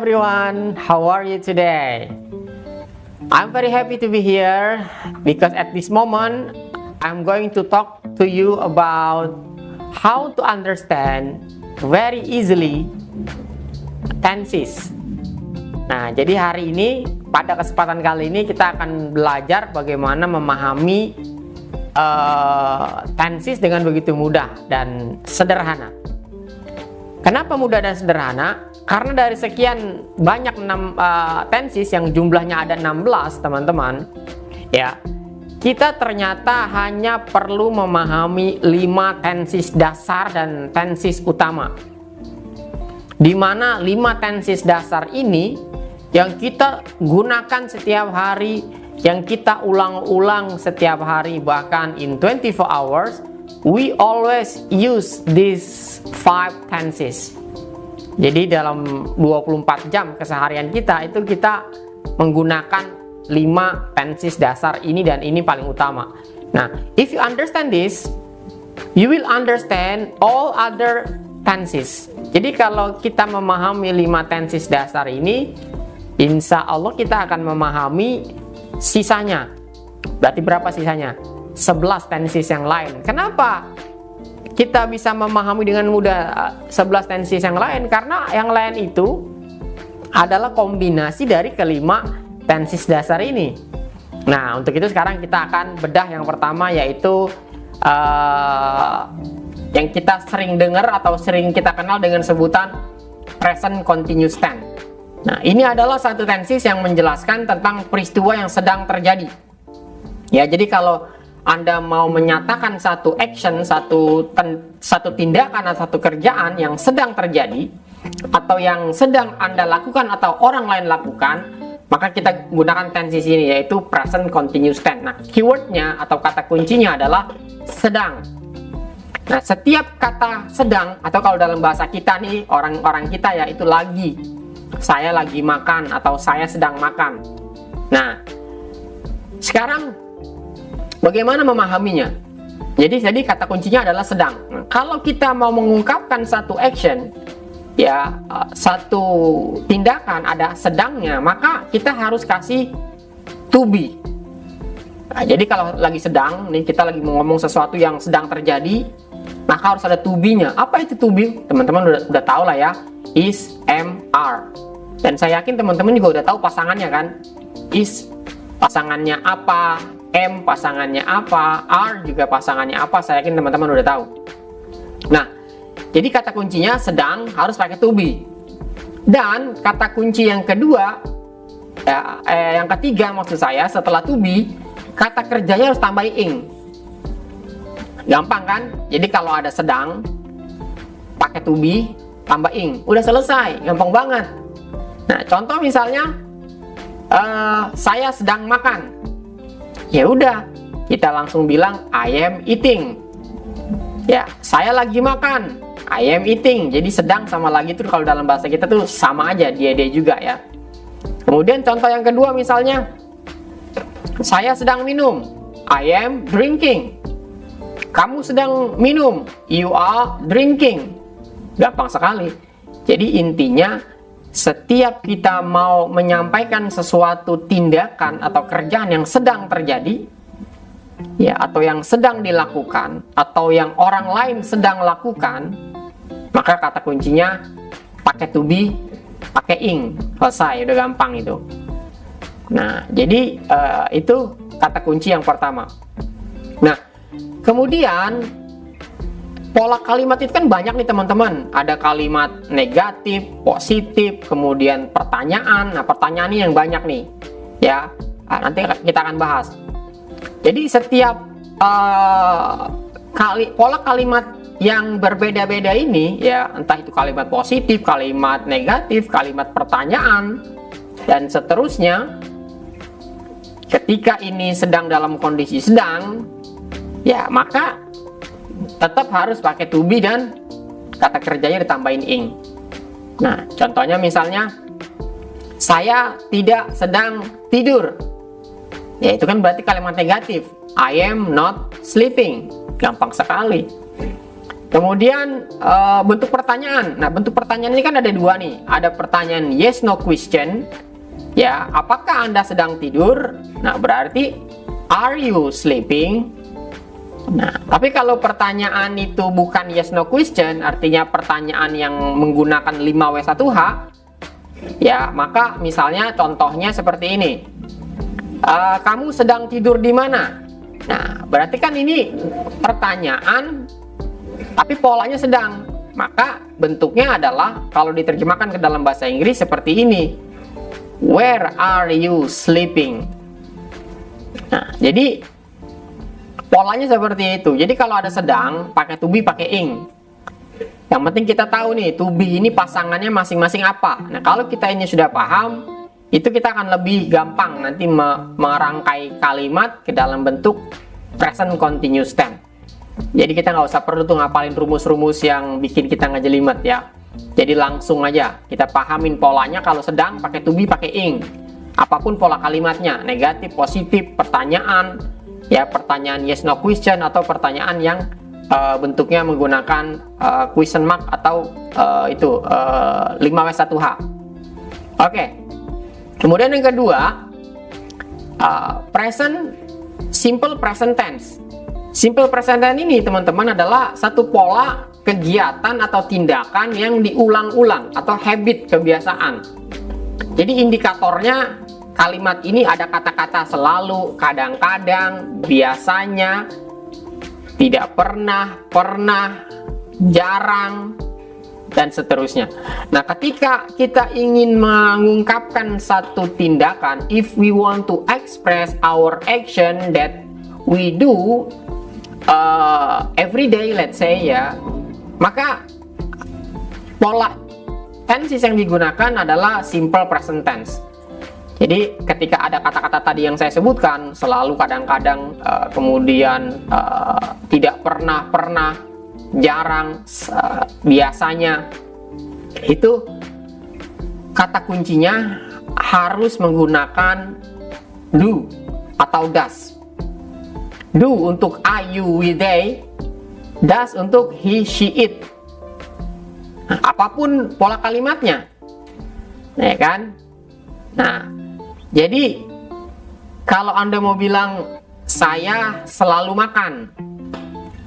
everyone, how are you today? I'm very happy to be here because at this moment I'm going to talk to you about how to understand very easily tenses. Nah, jadi hari ini pada kesempatan kali ini kita akan belajar bagaimana memahami tenses dengan begitu mudah dan sederhana. Kenapa mudah dan sederhana? Karena dari sekian banyak tenses yang jumlahnya ada 16, teman-teman, ya, kita ternyata hanya perlu memahami 5 tenses dasar dan tenses utama. Di mana 5 tenses dasar ini yang kita gunakan setiap hari, yang kita ulang-ulang setiap hari, bahkan in 24 hours, we always use these 5 tenses. Jadi dalam 24 jam keseharian kita itu kita menggunakan 5 tenses dasar ini dan ini paling utama. Nah, if you understand this, you will understand all other tenses. Jadi kalau kita memahami 5 tenses dasar ini, insya Allah kita akan memahami sisanya. Berarti berapa sisanya? 11 tenses yang lain. Kenapa kita bisa memahami dengan mudah 11 tenses yang lain? Karena yang lain itu adalah kombinasi dari kelima tenses dasar ini. Nah, untuk itu sekarang kita akan bedah yang pertama, yaitu yang kita sering dengar atau sering kita kenal dengan sebutan present continuous tense. Nah, ini adalah satu tenses yang menjelaskan tentang peristiwa yang sedang terjadi. Ya, jadi kalau Anda mau menyatakan satu action, satu tindakan atau satu kerjaan yang sedang terjadi atau yang sedang Anda lakukan atau orang lain lakukan, maka kita gunakan tenses ini, yaitu present continuous tense. Nah, keywordnya atau kata kuncinya adalah sedang. Nah, setiap kata sedang, atau kalau dalam bahasa kita nih, orang-orang kita ya, itu lagi. Saya lagi makan atau saya sedang makan. Nah, sekarang bagaimana memahaminya? Jadi kata kuncinya adalah sedang. Nah, kalau kita mau mengungkapkan satu action, ya, satu tindakan ada sedangnya, maka kita harus kasih to be. Nah, jadi kalau lagi sedang, nih kita lagi mau ngomong sesuatu yang sedang terjadi, maka harus ada to be-nya. Apa itu to be? Teman-teman udah tahu lah ya. Is, am, are. Dan saya yakin teman-teman juga udah tahu pasangannya kan. Is pasangannya apa, am pasangannya apa, are juga pasangannya apa. Saya yakin teman-teman udah tahu. Nah, jadi kata kuncinya sedang harus pakai to be. Dan kata kunci yang kedua, yang ketiga maksud saya, setelah to be, kata kerjanya harus tambah ing. Gampang kan? Jadi kalau ada sedang, pakai to be, tambah ing. Udah selesai, gampang banget. Nah, contoh misalnya, saya sedang makan. Ya udah, kita langsung bilang I am eating. Ya, saya lagi makan. I am eating. Jadi sedang sama lagi tuh kalau dalam bahasa kita tuh sama aja, dia juga ya. Kemudian contoh yang kedua misalnya, saya sedang minum. I am drinking. Kamu sedang minum. You are drinking. Gampang sekali. Jadi intinya, setiap kita mau menyampaikan sesuatu tindakan atau kerjaan yang sedang terjadi, ya, atau yang sedang dilakukan, atau yang orang lain sedang lakukan, maka kata kuncinya pakai to be, pakai ing. Selesai, udah gampang itu. Nah, jadi itu kata kunci yang pertama. Nah, kemudian pola kalimat itu kan banyak nih teman-teman. Ada kalimat negatif, positif, kemudian pertanyaan. Nah, pertanyaan ini yang banyak nih, ya. Nanti kita akan bahas. Jadi setiap pola kalimat yang berbeda-beda ini, ya, entah itu kalimat positif, kalimat negatif, kalimat pertanyaan, dan seterusnya. Ketika ini sedang dalam kondisi sedang, ya, maka tetap harus pakai to be dan kata kerjanya ditambahin ing. Nah, contohnya misalnya, saya tidak sedang tidur. Ya, itu kan berarti kalimat negatif. I am not sleeping. Gampang sekali. Kemudian bentuk pertanyaan. Nah, bentuk pertanyaan ini kan ada dua nih. Ada pertanyaan yes no question. Ya, apakah Anda sedang tidur? Nah, berarti are you sleeping? Nah, tapi kalau pertanyaan itu bukan yes no question, artinya pertanyaan yang menggunakan 5W1H, ya, maka misalnya contohnya seperti ini. Kamu sedang tidur di mana? Nah, berarti kan ini pertanyaan tapi polanya sedang. Maka bentuknya adalah kalau diterjemahkan ke dalam bahasa Inggris seperti ini. Where are you sleeping? Nah, jadi polanya seperti itu. Jadi kalau ada sedang, pakai to be, pakai ing. Yang penting kita tahu nih, to be ini pasangannya masing-masing apa. Nah, kalau kita ini sudah paham, itu kita akan lebih gampang nanti merangkai kalimat ke dalam bentuk present continuous tense. Jadi kita nggak usah perlu tuh ngapalin rumus-rumus yang bikin kita ngejelimet ya. Jadi langsung aja kita pahamin polanya. Kalau sedang pakai to be, pakai ing. Apapun pola kalimatnya, negatif, positif, pertanyaan, ya pertanyaan yes no question atau pertanyaan yang bentuknya menggunakan question mark atau 5W1H. Oke. Kemudian yang kedua, simple present tense. Simple present tense ini teman-teman adalah satu pola kegiatan atau tindakan yang diulang-ulang atau habit, kebiasaan. Jadi indikatornya kalimat ini ada kata-kata selalu, kadang-kadang, biasanya, tidak pernah, pernah, jarang, dan seterusnya. Nah, ketika kita ingin mengungkapkan satu tindakan, if we want to express our action that we do every day, let's say ya, maka pola tenses yang digunakan adalah simple present tense. Jadi ketika ada kata-kata tadi yang saya sebutkan, selalu, kadang-kadang, kemudian tidak pernah, pernah, jarang, biasanya, itu kata kuncinya harus menggunakan do atau does. Do untuk I, you, we, they, does untuk he, she, it. Nah, apapun pola kalimatnya, ya kan? Nah, jadi kalau Anda mau bilang saya selalu makan,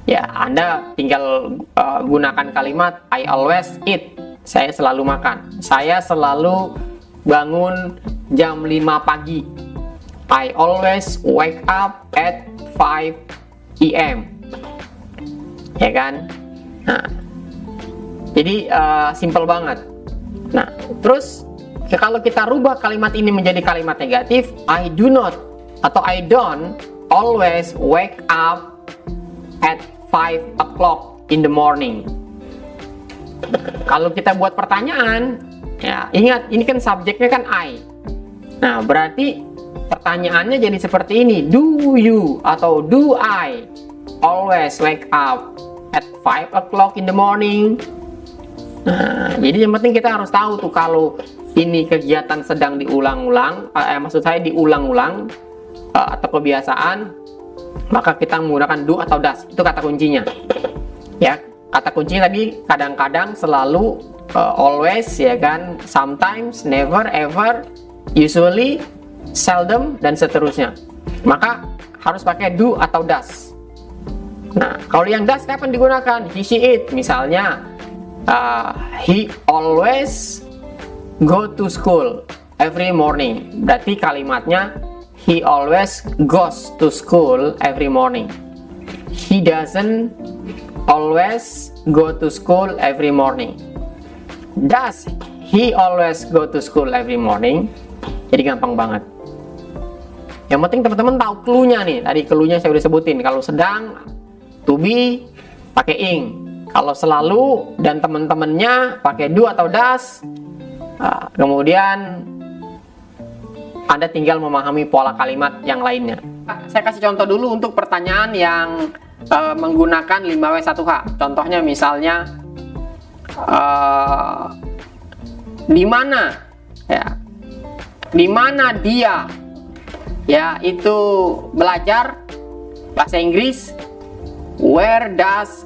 ya Anda tinggal gunakan kalimat I always eat. Saya selalu makan. Saya selalu bangun jam 5 pagi. I always wake up at 5 AM. Ya kan? Nah, jadi simple banget. Nah, terus kalau kita rubah kalimat ini menjadi kalimat negatif, I do not atau I don't always wake up at 5 o'clock in the morning. Kalau kita buat pertanyaan, ya ingat ini kan subjeknya kan I. Nah, berarti pertanyaannya jadi seperti ini. Do you atau do I always wake up at 5 o'clock in the morning? Nah, jadi yang penting kita harus tahu tuh kalau ini kegiatan sedang diulang-ulang, maksud saya diulang-ulang atau kebiasaan, maka kita menggunakan do atau does. Itu kata kuncinya. Ya, kata kuncinya tadi kadang-kadang, selalu, always, ya kan, sometimes, never, ever, usually, seldom, dan seterusnya. Maka harus pakai do atau does. Nah, kalau yang does kapan digunakan? He, she, it. Misalnya, he always go to school every morning. Berarti kalimatnya he always goes to school every morning. He doesn't always go to school every morning. Does he always go to school every morning? Jadi gampang banget. Yang penting teman-teman tahu clue-nya nih. Tadi clue-nya saya udah sebutin. Kalau sedang, to be, pakai ing. Kalau selalu dan teman-temannya pakai do atau does. Kemudian Anda tinggal memahami pola kalimat yang lainnya. Saya kasih contoh dulu untuk pertanyaan yang menggunakan 5W1H. Contohnya misalnya di mana, ya, di mana dia, ya, itu belajar bahasa Inggris. Where does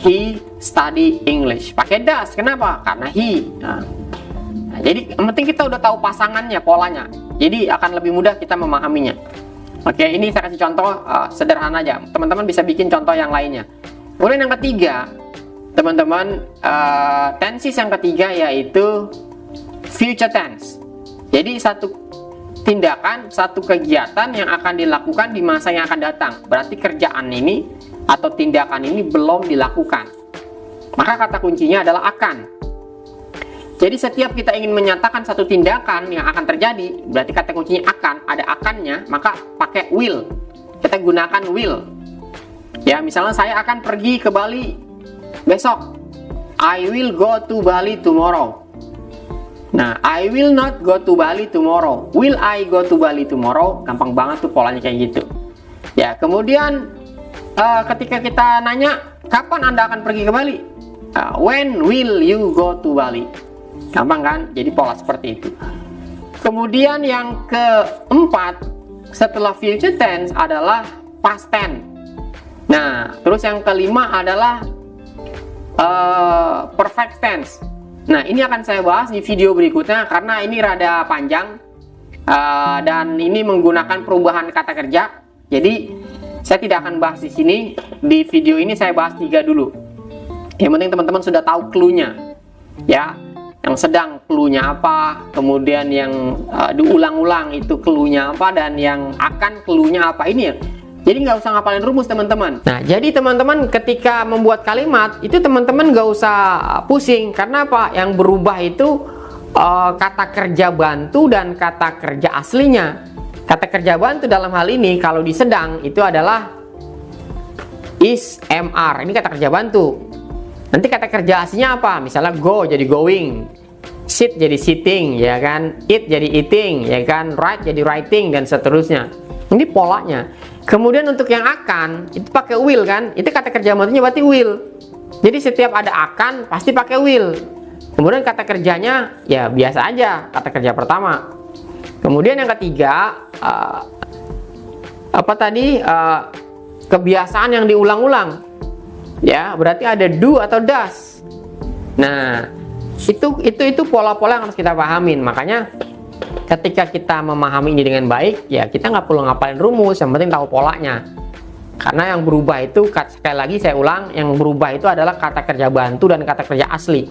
He study English. Pakai does. Kenapa? Karena he. Nah, jadi yang penting kita udah tahu pasangannya, polanya. Jadi akan lebih mudah kita memahaminya. Oke, ini saya kasih contoh sederhana aja. Teman-teman bisa bikin contoh yang lainnya. Kemudian yang ketiga, teman-teman, tenses yang ketiga yaitu future tense. Jadi satu tindakan, satu kegiatan yang akan dilakukan di masa yang akan datang. Berarti kerjaan ini atau tindakan ini belum dilakukan. Maka kata kuncinya adalah akan. Jadi setiap kita ingin menyatakan satu tindakan yang akan terjadi, berarti kata kuncinya akan, ada akannya, maka pakai will. Kita gunakan will. Ya, misalnya saya akan pergi ke Bali besok. I will go to Bali tomorrow. Nah, I will not go to Bali tomorrow. Will I go to Bali tomorrow? Gampang banget tuh polanya kayak gitu. Ya, kemudian ketika kita nanya, kapan Anda akan pergi ke Bali? When will you go to Bali? Gampang kan? Jadi pola seperti itu. Kemudian yang keempat, setelah future tense adalah past tense. Nah, terus yang kelima adalah perfect tense. Nah, ini akan saya bahas di video berikutnya karena ini rada panjang dan ini menggunakan perubahan kata kerja. Jadi saya tidak akan bahas di sini. Di video ini saya bahas 3 dulu. Yang penting teman-teman sudah tahu clue-nya, ya. Yang sedang clue-nya apa, kemudian yang diulang-ulang itu clue-nya apa, dan yang akan clue-nya apa. Ini ya. Jadi nggak usah ngapalin rumus teman-teman. Nah, jadi teman-teman ketika membuat kalimat itu teman-teman nggak usah pusing. Karena apa? Yang berubah itu kata kerja bantu dan kata kerja aslinya. Kata kerja bantu dalam hal ini kalau di sedang itu adalah is, mr. Ini kata kerja bantu. Nanti kata kerja aslinya apa? Misalnya go jadi going, sit jadi sitting, ya kan? Eat jadi eating, ya kan? Write jadi writing, dan seterusnya. Ini polanya. Kemudian untuk yang akan itu pakai will kan? Itu kata kerja bantunya berarti will. Jadi setiap ada akan pasti pakai will. Kemudian kata kerjanya ya biasa aja, kata kerja pertama. Kemudian yang ketiga kebiasaan yang diulang-ulang. Ya, berarti ada do atau does. Nah, itu pola-pola yang harus kita pahamin. Makanya ketika kita memahami ini dengan baik, ya kita nggak perlu ngapalin rumus, yang penting tahu polanya. Karena yang berubah itu, sekali lagi saya ulang, yang berubah itu adalah kata kerja bantu dan kata kerja asli.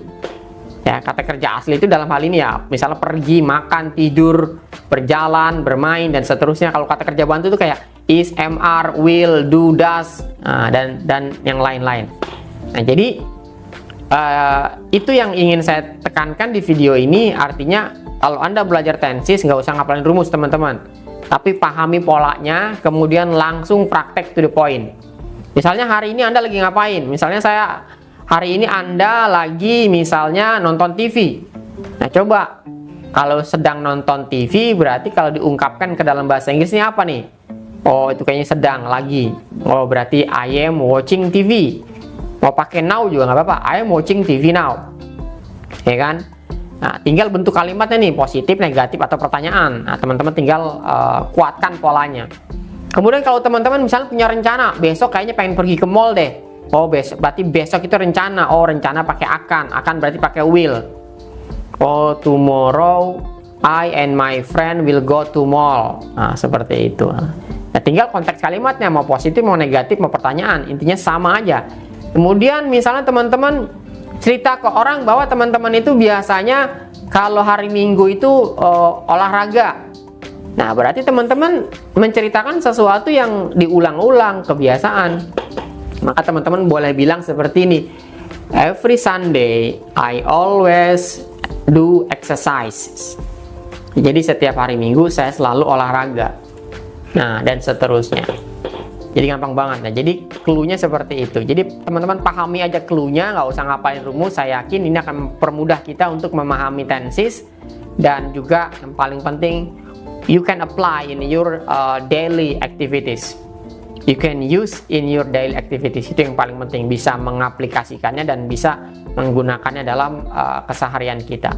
Ya, kata kerja asli itu dalam hal ini ya, misalnya pergi, makan, tidur, berjalan, bermain, dan seterusnya. Kalau kata kerja bantu itu kayak is, mr, will, do, does, dan yang lain-lain. Nah, jadi itu yang ingin saya tekankan di video ini. Artinya kalau Anda belajar tenses nggak usah ngapalin rumus teman-teman, tapi pahami polanya, kemudian langsung praktek to the point. Misalnya hari ini Anda lagi ngapain? Misalnya hari ini Anda lagi misalnya nonton TV. Nah, coba kalau sedang nonton TV berarti kalau diungkapkan ke dalam bahasa Inggrisnya apa nih? Oh, itu kayaknya sedang lagi. Oh, berarti I am watching TV. Mau pakai now juga nggak apa-apa. I am watching TV now. Ya kan? Nah, tinggal bentuk kalimatnya nih, positif, negatif, atau pertanyaan. Nah, teman-teman tinggal kuatkan polanya. Kemudian kalau teman-teman misalnya punya rencana, besok kayaknya pengen pergi ke mall deh. Oh, berarti besok itu rencana. Oh, rencana pakai akan. Akan berarti pakai will. Oh, tomorrow I and my friend will go to mall. Nah, seperti itu. Nah, tinggal konteks kalimatnya, mau positif, mau negatif, mau pertanyaan. Intinya sama aja. Kemudian misalnya teman-teman cerita ke orang bahwa teman-teman itu biasanya kalau hari Minggu itu olahraga. Nah, berarti teman-teman menceritakan sesuatu yang diulang-ulang, kebiasaan. Maka teman-teman boleh bilang seperti ini. Every Sunday, I always do exercise. Jadi setiap hari Minggu saya selalu olahraga. Nah, dan seterusnya. Jadi gampang banget. Nah, jadi clue-nya seperti itu. Jadi teman-teman pahami aja clue-nya, nggak usah ngapalin rumus. Saya yakin ini akan mempermudah kita untuk memahami tenses. Dan juga yang paling penting, you can apply in your daily activities. You can use in your daily activities. Itu yang paling penting, bisa mengaplikasikannya dan bisa menggunakannya dalam keseharian kita.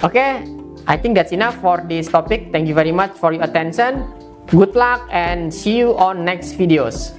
Oke, I think that's enough for this topic. Thank you very much for your attention. Good luck and see you on next videos.